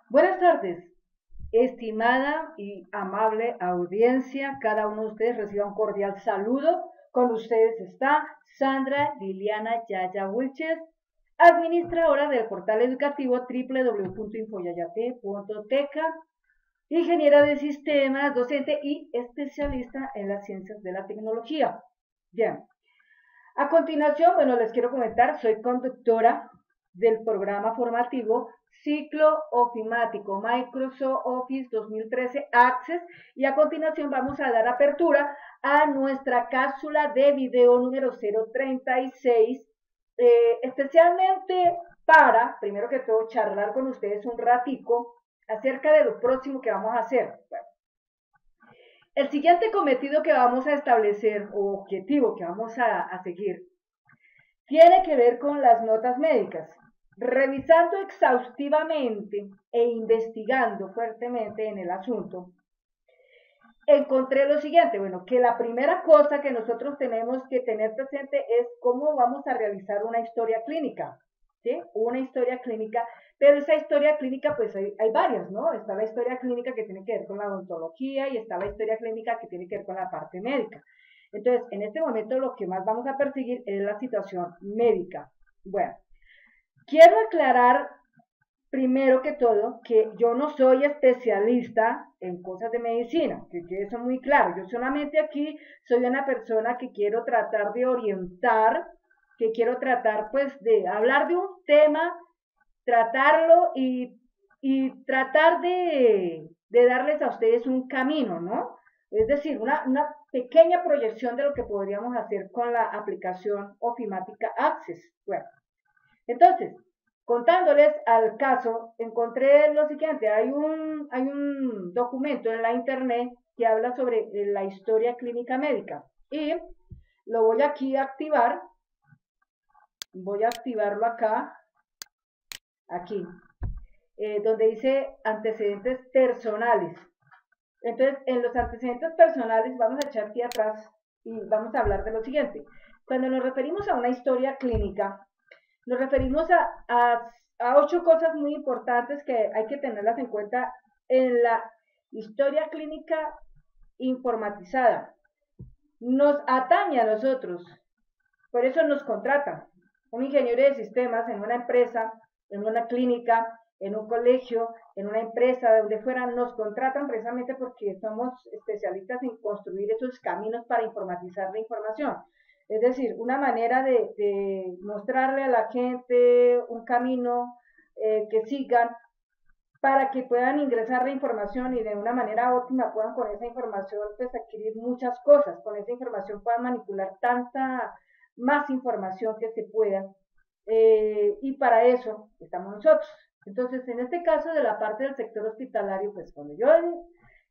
Buenas tardes, estimada y amable audiencia. Cada uno de ustedes reciba un cordial saludo. Con ustedes está Sandra Liliana Yaya Wilches, administradora del portal educativo www.infoyayate.teca, ingeniera de sistemas, docente y especialista en las ciencias de la tecnología. Bien, a continuación, les quiero comentar, soy conductora del programa formativo Ciclo Ofimático Microsoft Office 2013 Access, y a continuación vamos a dar apertura a nuestra cápsula de video número 036, especialmente para, primero que todo, charlar con ustedes un ratico acerca de lo próximo que vamos a hacer. Bueno, el siguiente cometido que vamos a establecer o objetivo que vamos a seguir tiene que ver con las notas médicas. Revisando exhaustivamente e investigando fuertemente en el asunto, encontré lo siguiente, que la primera cosa que nosotros tenemos que tener presente es cómo vamos a realizar una historia clínica, ¿sí? Una historia clínica, pero esa historia clínica pues hay varias, ¿no? Está la historia clínica que tiene que ver con la odontología y está la historia clínica que tiene que ver con la parte médica. Entonces, en este momento lo que más vamos a perseguir es la situación médica. Bueno, quiero aclarar primero que todo que yo no soy especialista en cosas de medicina, que quede eso muy claro. Yo solamente aquí soy una persona que quiero tratar de orientar, que quiero tratar pues de hablar de un tema, tratarlo y tratar de darles a ustedes un camino, ¿no? Es decir, una pequeña proyección de lo que podríamos hacer con la aplicación Ofimática Access. Bueno, entonces, contándoles al caso, encontré lo siguiente, hay un documento en la internet que habla sobre la historia clínica médica y lo voy aquí a activar, voy a activarlo acá, aquí, donde dice antecedentes personales. Entonces, en los antecedentes personales vamos a echar aquí atrás y vamos a hablar de lo siguiente. Cuando nos referimos a una historia clínica, nos referimos a 8 cosas muy importantes que hay que tenerlas en cuenta en la historia clínica informatizada. Nos atañe a nosotros, por eso nos contratan. Un ingeniero de sistemas en una empresa, en una clínica, en un colegio, en una empresa, de donde fuera, nos contratan precisamente porque somos especialistas en construir esos caminos para informatizar la información. Es decir, una manera de mostrarle a la gente un camino que sigan para que puedan ingresar la información y de una manera óptima puedan con esa información pues adquirir muchas cosas, con esa información puedan manipular tanta más información que se pueda, y para eso estamos nosotros. Entonces, en este caso de la parte del sector hospitalario, pues cuando yo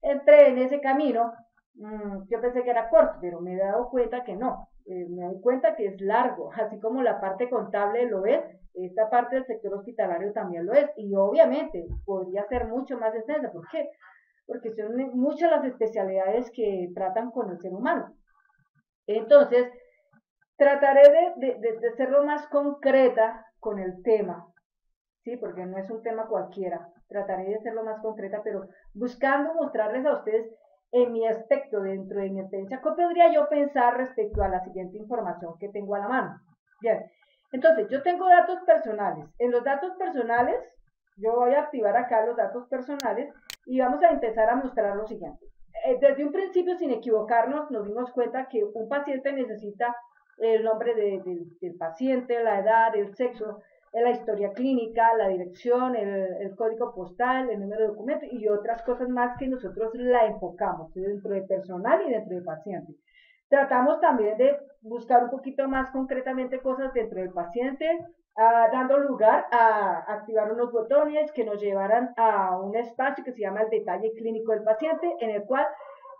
entré en ese camino, yo pensé que era corto, pero me he dado cuenta que no, me doy cuenta que es largo, así como la parte contable lo es, esta parte del sector hospitalario también lo es, y obviamente podría ser mucho más extensa. ¿Por qué? Porque son muchas las especialidades que tratan con el ser humano. Entonces, trataré de ser lo más concreta con el tema, ¿sí? Porque no es un tema cualquiera. Trataré de ser lo más concreta, pero buscando mostrarles a ustedes en mi aspecto, dentro de mi experiencia, ¿qué podría yo pensar respecto a la siguiente información que tengo a la mano? Bien, entonces yo tengo datos personales. En los datos personales, yo voy a activar acá los datos personales y vamos a empezar a mostrar lo siguiente. Desde un principio, sin equivocarnos, nos dimos cuenta que un paciente necesita el nombre del paciente, la edad, el sexo, la historia clínica, la dirección, el código postal, el número de documento y otras cosas más que nosotros la enfocamos dentro de personal y dentro de paciente. Tratamos también de buscar un poquito más concretamente cosas dentro del paciente, dando lugar a activar unos botones que nos llevaran a un espacio que se llama el detalle clínico del paciente, en el cual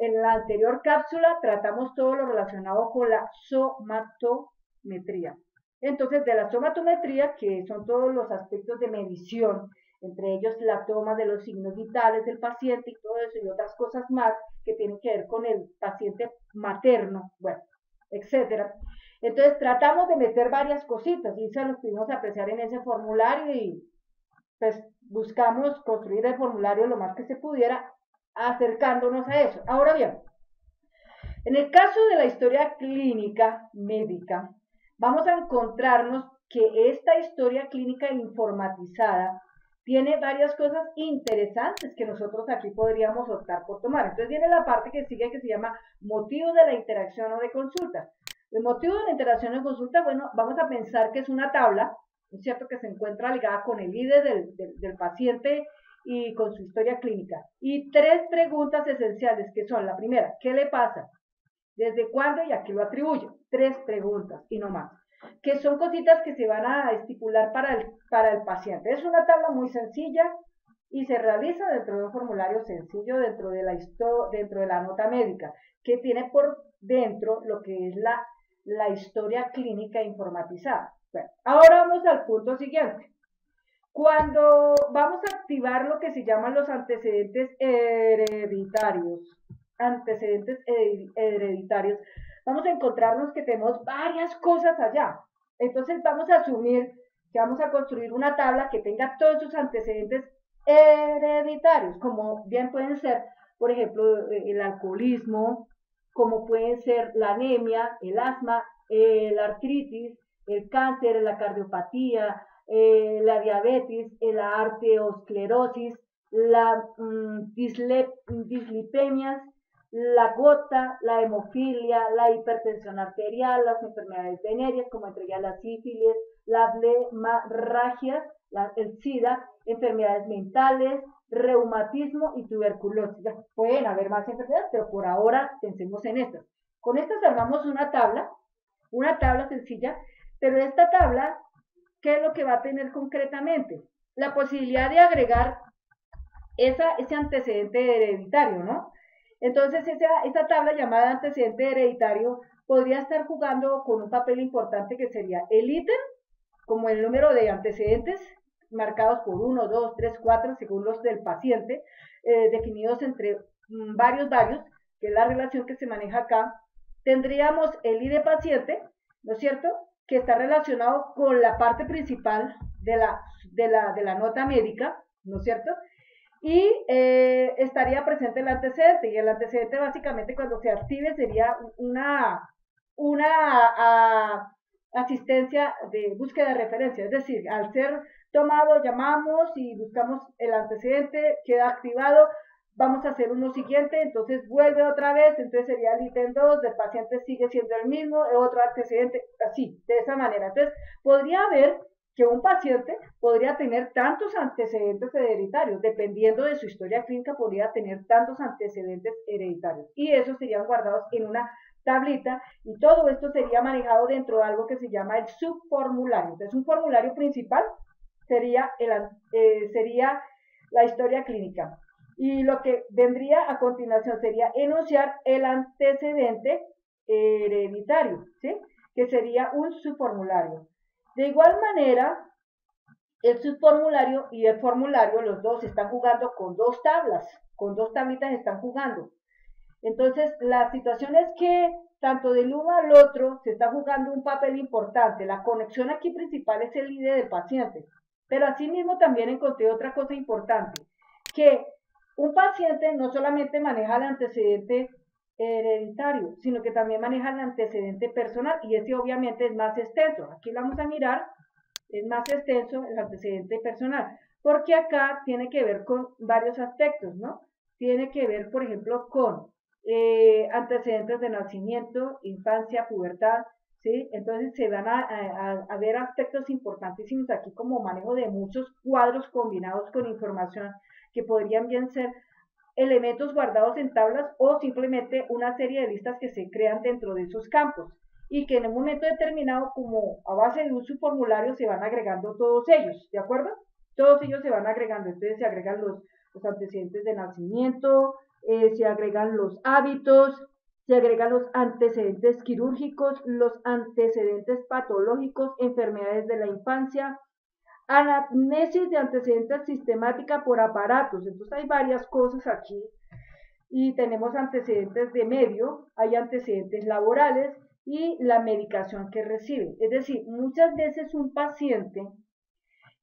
en la anterior cápsula tratamos todo lo relacionado con la somatometría. Entonces, de la somatometría, que son todos los aspectos de medición, entre ellos la toma de los signos vitales del paciente y todo eso y otras cosas más que tienen que ver con el paciente materno, bueno, etcétera. Entonces tratamos de meter varias cositas y se los pudimos apreciar en ese formulario y pues buscamos construir el formulario lo más que se pudiera acercándonos a eso. Ahora bien, en el caso de la historia clínica médica, vamos a encontrarnos que esta historia clínica informatizada tiene varias cosas interesantes que nosotros aquí podríamos optar por tomar. Entonces viene la parte que sigue que se llama motivo de la interacción o de consulta. El motivo de la interacción o de consulta, bueno, vamos a pensar que es una tabla, ¿no es cierto?, que se encuentra ligada con el ID del paciente y con su historia clínica. Y tres preguntas esenciales que son, la primera, ¿qué le pasa? ¿Desde cuándo y a qué lo atribuye? Tres preguntas y no más, que son cositas que se van a estipular para el paciente. Es una tabla muy sencilla y se realiza dentro de un formulario sencillo dentro de la nota médica, que tiene por dentro lo que es la historia clínica informatizada. Bueno, ahora vamos al punto siguiente. Cuando vamos a activar lo que se llaman los antecedentes hereditarios, vamos a encontrarnos que tenemos varias cosas allá. Entonces vamos a asumir que vamos a construir una tabla que tenga todos sus antecedentes hereditarios, como bien pueden ser, por ejemplo, el alcoholismo, como pueden ser la anemia, el asma, la artritis, el cáncer, la cardiopatía, la diabetes, la arteriosclerosis, la dislipemias, la gota, la hemofilia, la hipertensión arterial, las enfermedades venéreas, como entre ellas la sífilis, la hemorragia, el SIDA, enfermedades mentales, reumatismo y tuberculosis. Pueden haber más enfermedades, pero por ahora pensemos en estas. Con estas armamos una tabla sencilla, pero esta tabla, ¿qué es lo que va a tener concretamente? La posibilidad de agregar ese antecedente hereditario, ¿no? Entonces, esa tabla llamada antecedente hereditario podría estar jugando con un papel importante que sería el ítem, como el número de antecedentes, marcados por 1, 2, 3, 4, según los del paciente, definidos entre varios, que es la relación que se maneja acá. Tendríamos el ID paciente, ¿no es cierto?, que está relacionado con la parte principal de la nota médica, ¿no es cierto?, y estaría presente el antecedente, y el antecedente básicamente cuando se active sería una asistencia de búsqueda de referencia, es decir, al ser tomado llamamos y buscamos el antecedente, queda activado, vamos a hacer uno siguiente, entonces vuelve otra vez, entonces sería el ítem 2, del paciente sigue siendo el mismo, otro antecedente, así, de esa manera. Entonces, podría haber que un paciente podría tener tantos antecedentes hereditarios, dependiendo de su historia clínica, podría tener tantos antecedentes hereditarios, y esos serían guardados en una tablita, y todo esto sería manejado dentro de algo que se llama el subformulario. Entonces, un formulario principal sería la historia clínica. Y lo que vendría a continuación sería enunciar el antecedente hereditario, ¿sí?, que sería un subformulario. De igual manera, el subformulario y el formulario, los dos están jugando con dos tablas, con dos tablitas están jugando. Entonces, la situación es que tanto del uno al otro se está jugando un papel importante. La conexión aquí principal es el ID del paciente. Pero asimismo también encontré otra cosa importante, que un paciente no solamente maneja el antecedente hereditario, sino que también maneja el antecedente personal, y ese obviamente es más extenso. Aquí lo vamos a mirar, es más extenso el antecedente personal, porque acá tiene que ver con varios aspectos, ¿no? Tiene que ver, por ejemplo, con antecedentes de nacimiento, infancia, pubertad, ¿sí? Entonces se van a ver aspectos importantísimos aquí, como manejo de muchos cuadros combinados con información que podrían bien ser elementos guardados en tablas o simplemente una serie de listas que se crean dentro de esos campos y que en un momento determinado, como a base de un subformulario, se van agregando todos ellos, ¿de acuerdo? Todos ellos se van agregando, entonces se agregan los antecedentes de nacimiento, se agregan los hábitos, se agregan los antecedentes quirúrgicos, los antecedentes patológicos, enfermedades de la infancia, anamnesis de antecedentes sistemática por aparatos. Entonces hay varias cosas aquí y tenemos antecedentes de medio, hay antecedentes laborales y la medicación que recibe. Es decir, muchas veces un paciente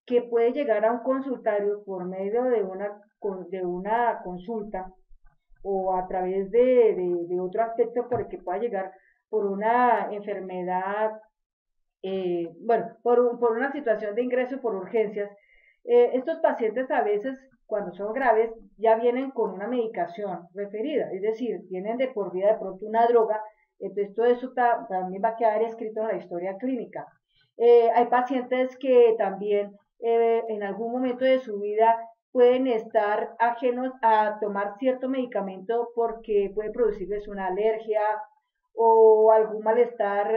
que puede llegar a un consultario por medio de una consulta o a través de otro aspecto por el que pueda llegar por una enfermedad, bueno, por una situación de ingreso por urgencias, estos pacientes a veces, cuando son graves, ya vienen con una medicación referida, es decir, tienen de por vida de pronto una droga, entonces todo eso también va a quedar escrito en la historia clínica. Hay pacientes que también en algún momento de su vida pueden estar ajenos a tomar cierto medicamento porque puede producirles una alergia o algún malestar,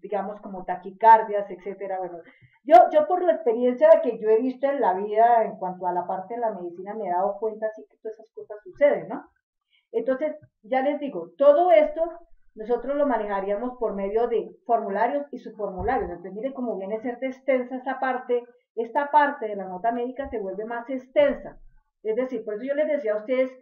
digamos, como taquicardias, etcétera. Bueno, yo por la experiencia que yo he visto en la vida en cuanto a la parte de la medicina me he dado cuenta así que todas esas cosas suceden, ¿no? Entonces, ya les digo, todo esto nosotros lo manejaríamos por medio de formularios y subformularios. Entonces, miren cómo viene a ser de extensa esta parte de la nota médica se vuelve más extensa. Es decir, por eso yo les decía a ustedes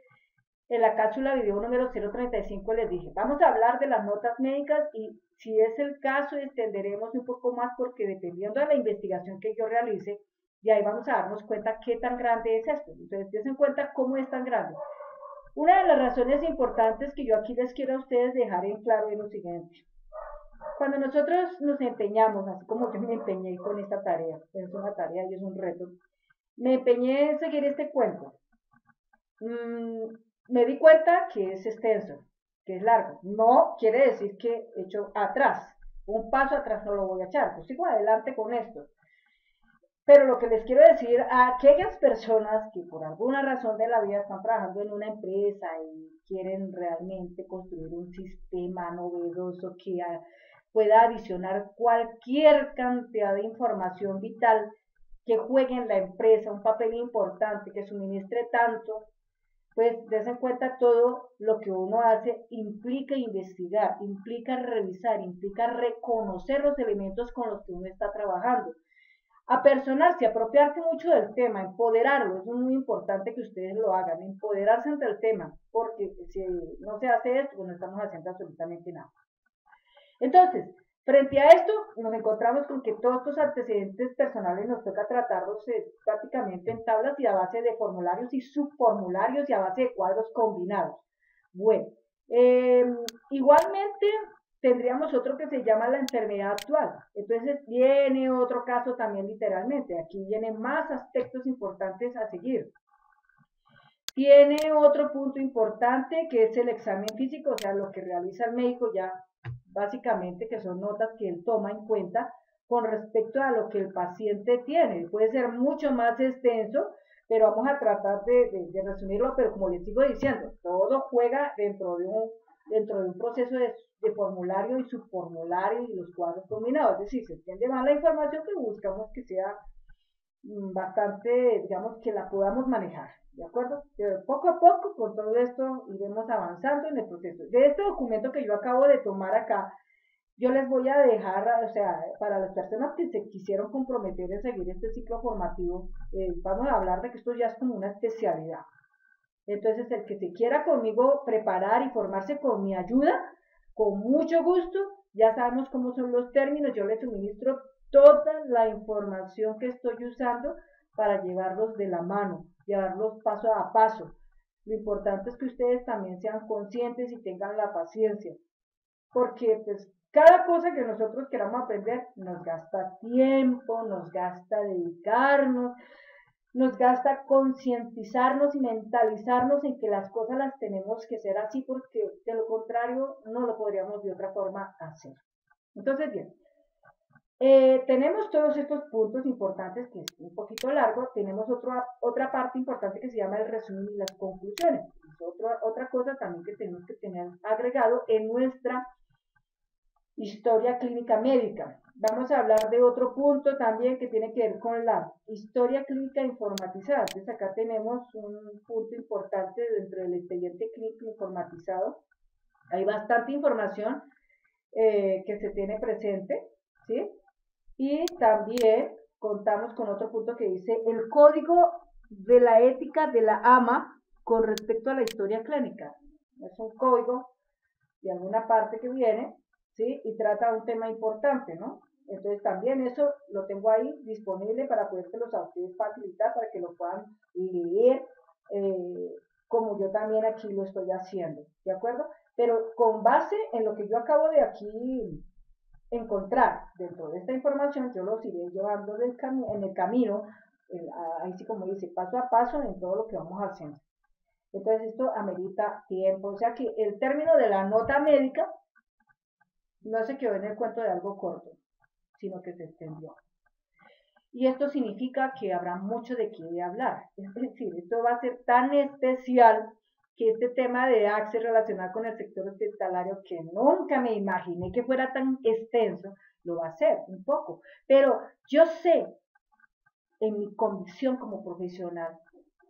en la cápsula video número 035 les dije, vamos a hablar de las notas médicas y si es el caso extenderemos un poco más porque dependiendo de la investigación que yo realice, y ahí vamos a darnos cuenta qué tan grande es esto. Entonces, dense cuenta cómo es tan grande. Una de las razones importantes que yo aquí les quiero a ustedes dejar en claro es lo siguiente. Cuando nosotros nos empeñamos, así como yo me empeñé con esta tarea, es una tarea y es un reto, me empeñé en seguir este cuento. Me di cuenta que es extenso, que es largo. No quiere decir que he hecho atrás. Un paso atrás no lo voy a echar. Pues sigo adelante con esto. Pero lo que les quiero decir a aquellas personas que por alguna razón de la vida están trabajando en una empresa y quieren realmente construir un sistema novedoso que pueda adicionar cualquier cantidad de información vital que juegue en la empresa un papel importante, que suministre tanto, pues des en cuenta todo lo que uno hace implica investigar, implica revisar, implica reconocer los elementos con los que uno está trabajando. Apersonarse, apropiarse mucho del tema, empoderarlo, es muy importante que ustedes lo hagan, empoderarse ante el tema, porque si no se hace esto, pues no estamos haciendo absolutamente nada. Entonces, frente a esto, nos encontramos con que todos estos antecedentes personales nos toca tratarlos prácticamente en tablas y a base de formularios y subformularios y a base de cuadros combinados. Bueno, igualmente tendríamos otro que se llama la enfermedad actual. Entonces viene otro caso también literalmente. Aquí vienen más aspectos importantes a seguir. Tiene otro punto importante que es el examen físico, o sea, lo que realiza el médico ya básicamente, que son notas que él toma en cuenta con respecto a lo que el paciente tiene. Puede ser mucho más extenso, pero vamos a tratar de resumirlo, pero como les sigo diciendo, todo juega dentro de un proceso de formulario y subformulario y los cuadros combinados. Es decir, se entiende más la información que buscamos que sea bastante, digamos, que la podamos manejar, ¿de acuerdo? Poco a poco, con todo esto, iremos avanzando en el proceso. De este documento que yo acabo de tomar acá, yo les voy a dejar, o sea, para las personas que se quisieron comprometer en seguir este ciclo formativo, vamos a hablar de que esto ya es como una especialidad. Entonces, el que se quiera conmigo preparar y formarse con mi ayuda, con mucho gusto, ya sabemos cómo son los términos, yo les suministro toda la información que estoy usando para llevarlos de la mano, llevarlos paso a paso. Lo importante es que ustedes también sean conscientes y tengan la paciencia, porque pues cada cosa que nosotros queramos aprender nos gasta tiempo, nos gasta dedicarnos, nos gasta concientizarnos y mentalizarnos en que las cosas las tenemos que hacer así, porque de lo contrario no lo podríamos de otra forma hacer. Entonces, bien, Tenemos todos estos puntos importantes, que es un poquito largo. Tenemos otra parte importante que se llama el resumen y las conclusiones. Es otra cosa también que tenemos que tener agregado en nuestra historia clínica médica. Vamos a hablar de otro punto también que tiene que ver con la historia clínica informatizada. Entonces acá tenemos un punto importante dentro del expediente clínico informatizado. Hay bastante información que se tiene presente, ¿sí? Y también contamos con otro punto que dice el código de la ética de la AMA con respecto a la historia clínica. Es un código de alguna parte que viene, ¿sí? Y trata un tema importante, ¿no? Entonces también eso lo tengo ahí disponible para podérselos a ustedes facilitar para que lo puedan leer como yo también aquí lo estoy haciendo, ¿de acuerdo? Pero con base en lo que yo acabo de aquí encontrar dentro de esta información, yo los iré llevando en el camino, ahí sí como dice, paso a paso en todo lo que vamos haciendo. Entonces esto amerita tiempo, o sea que el término de la nota médica no se quedó en el cuento de algo corto, sino que se extendió. Y esto significa que habrá mucho de qué hablar, es decir, esto va a ser tan especial que este tema de Access relacionado con el sector hospitalario, que nunca me imaginé que fuera tan extenso, lo va a ser un poco. Pero yo sé, en mi convicción como profesional,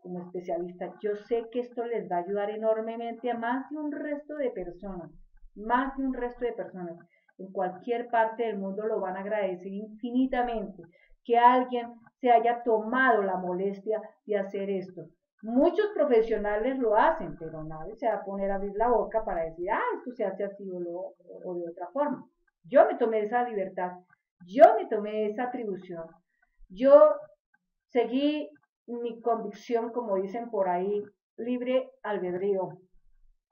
como especialista, yo sé que esto les va a ayudar enormemente a más de un resto de personas, más de un resto de personas. En cualquier parte del mundo lo van a agradecer infinitamente que alguien se haya tomado la molestia de hacer esto. Muchos profesionales lo hacen, pero nadie se va a poner a abrir la boca para decir, esto se hace así o de otra forma. Yo me tomé esa libertad, yo me tomé esa atribución, yo seguí mi convicción, como dicen por ahí, libre albedrío.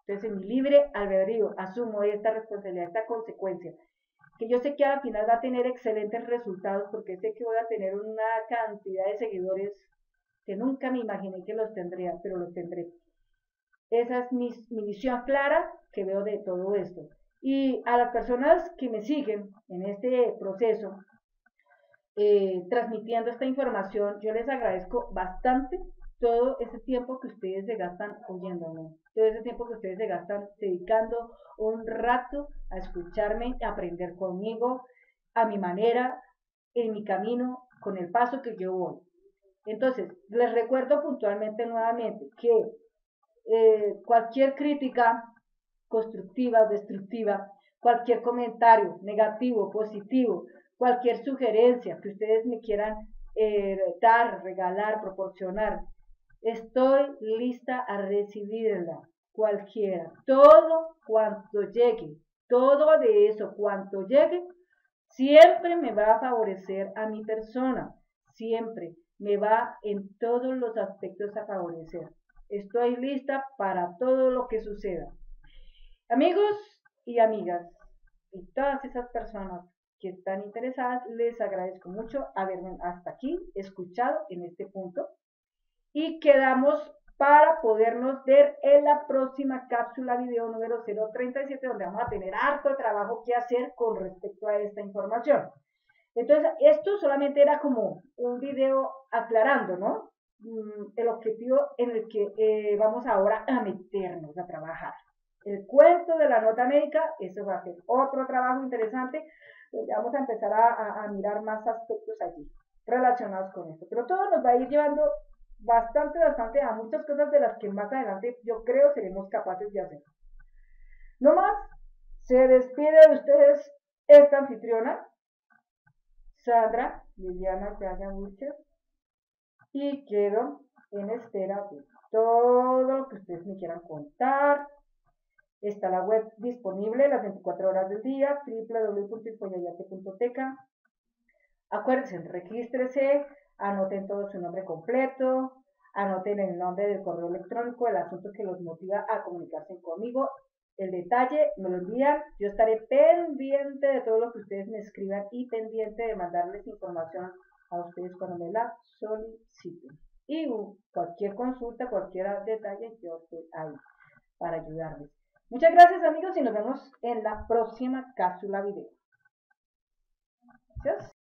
Entonces, en mi libre albedrío asumo esta responsabilidad, esta consecuencia, que yo sé que al final va a tener excelentes resultados porque sé que voy a tener una cantidad de seguidores que nunca me imaginé que los tendría, pero los tendré. Esa es mi visión clara que veo de todo esto. Y a las personas que me siguen en este proceso, transmitiendo esta información, yo les agradezco bastante todo ese tiempo que ustedes se gastan oyéndome, todo ese tiempo que ustedes se gastan dedicando un rato a escucharme, a aprender conmigo, a mi manera, en mi camino, con el paso que yo voy. Entonces, les recuerdo puntualmente nuevamente que cualquier crítica constructiva o destructiva, cualquier comentario negativo, positivo, cualquier sugerencia que ustedes me quieran dar, regalar, proporcionar, estoy lista a recibirla, cualquiera, todo cuanto llegue, todo de eso cuanto llegue, siempre me va a favorecer a mi persona, siempre me va en todos los aspectos a favorecer. Estoy lista para todo lo que suceda. Amigos y amigas, y todas esas personas que están interesadas, les agradezco mucho haberme hasta aquí escuchado en este punto y quedamos para podernos ver en la próxima cápsula video número 037, donde vamos a tener harto trabajo que hacer con respecto a esta información. Entonces, esto solamente era como un video aclarando, ¿no? El objetivo en el que vamos ahora a meternos a trabajar. El cuento de la nota médica, eso va a ser otro trabajo interesante, donde vamos a empezar a mirar más aspectos allí relacionados con esto. Pero todo nos va a ir llevando bastante a muchas cosas de las que más adelante yo creo seremos capaces de hacer. No más, se despide de ustedes esta anfitriona, Sandra Liliana Yaya Wilcher, y quedo en espera de todo lo que ustedes me quieran contar. Está la web disponible las 24 horas del día, www.infoyayate.teca. Acuérdense, regístrese, anoten todo su nombre completo, anoten el nombre del correo electrónico, el asunto que los motiva a comunicarse conmigo. El detalle me lo envían, yo estaré pendiente de todo lo que ustedes me escriban y pendiente de mandarles información a ustedes cuando me la soliciten. Y cualquier consulta, cualquier detalle, yo estoy ahí para ayudarles. Muchas gracias amigos y nos vemos en la próxima cápsula video. Gracias.